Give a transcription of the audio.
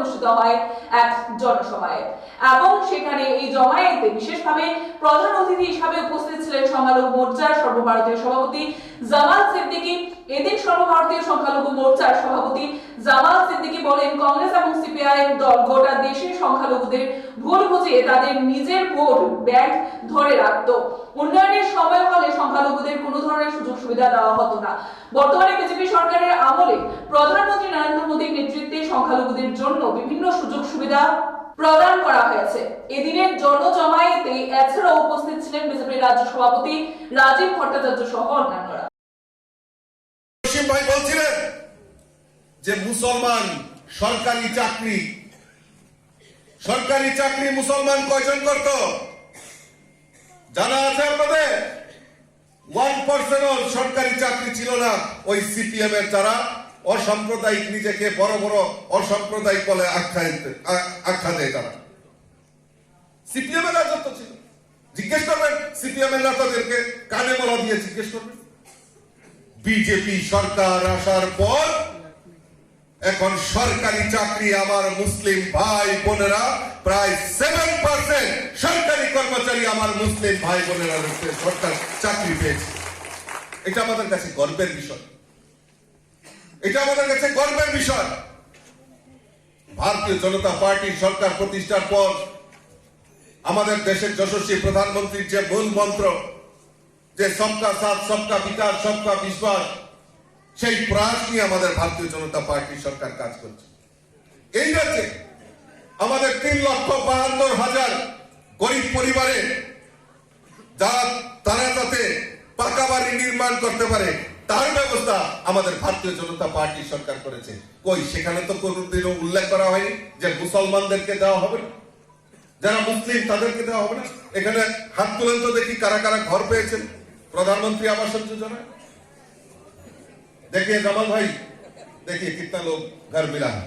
অনুষ্ঠিত হয় এক জনসভায় এবং সেখানে এই জমায়েতে বিশেষভাবে প্রধান অতিথি হিসাবে উপস্থিত ছিলেন সংখ্যালঘু মোর্চার সর্বভারতীয় সভাপতি জামাল সিদ্দিকী। এদিন সর্বভারতীয় সংখ্যালঘু মোর্চার সভাপতি জামাল সিদ্দিকী বলেন, কংগ্রেস এবং সিপিআইএম দল গোটা দেশের সংখ্যালঘুদের ভুল বুঝিয়ে তাদের নিজের ভোট ব্যাংক ধরে রাখত। উন্নয়নের সময় হলে সংখ্যালঘুদের কোনো ধরনের সুযোগ সুবিধা দেওয়া হতো না। বর্তমানে বিজেপি সরকারের আমলে প্রধানমন্ত্রী নরেন্দ্র মোদীর নেতৃত্বে সংখ্যালঘুদের জন্য বিভিন্ন সুযোগ সুবিধা প্রদান করা হয়েছে। এদিনের জনজমায়েতে এছাড়াও উপস্থিত ছিলেন বিজেপির রাজ্য সভাপতি রাজীব ভট্টাচার্য সহ অন্যান্যরা। ভাই বলছিলেন যে মুসলমান সরকারি চাকরি মুসলমান কয়জন করত জানা আছে আপনাদের? 1% সরকারি চাকরি ছিল না ওই সিপিএম এর যারা অসাম্প্রদায়িক, নিজেকে বড় বড় অসাম্প্রদায়িক বলে আখ্যা দেয়, তারা সিপিএম এর রাজত্ব ছিল। জিজ্ঞেস করবেন সিপিএম এর নেতাদেরকে, কানে বলা দিয়ে জিজ্ঞেস করবেন। বিজেপি সরকার আসার পর এখন সরকারি চাকরি আমার মুসলিম ভাই বোনেরা প্রায় 7% সরকারি কর্মচারী আমার মুসলিম ভাই বোনেরা সরকার চাকরি পেয়েছে। এটা আমাদের কাছে গর্বের বিষয়, এটা আমাদের কাছে গর্বের বিষয়। ভারতীয় জনতা পার্টির সরকার প্রতিষ্ঠার পর আমাদের দেশের যশস্বী প্রধানমন্ত্রীর যে মূল মন্ত্র, যে সবকা সাথ সবকা বিকাশ সবকা বিশ্বাস, সেই প্রয়াস নিয়ে আমাদের ভারতীয় জনতা পার্টির সরকার কাজ করছে। এই রাজ্যে আমাদের 3,72,000 গরিব পরিবারে তারা যাতে পাকা বাড়ি নির্মাণ করতে পারে তার ব্যবস্থা আমাদের ভারতীয় জনতা পার্টির সরকার করেছে। কই সেখানে তো কোনোদিনও উল্লেখ করা হয়নি যে মুসলমানদেরকে দেওয়া হবে না, যারা মুসলিম তাদেরকে দেওয়া হবে না। এখানে হাত তুলেন তো দেখি কারা কারা ঘর পেয়েছেন प्रधानमंत्री आवास योजना। देखिए जमाल भाई, देखिए कितना लोग घर मिला है।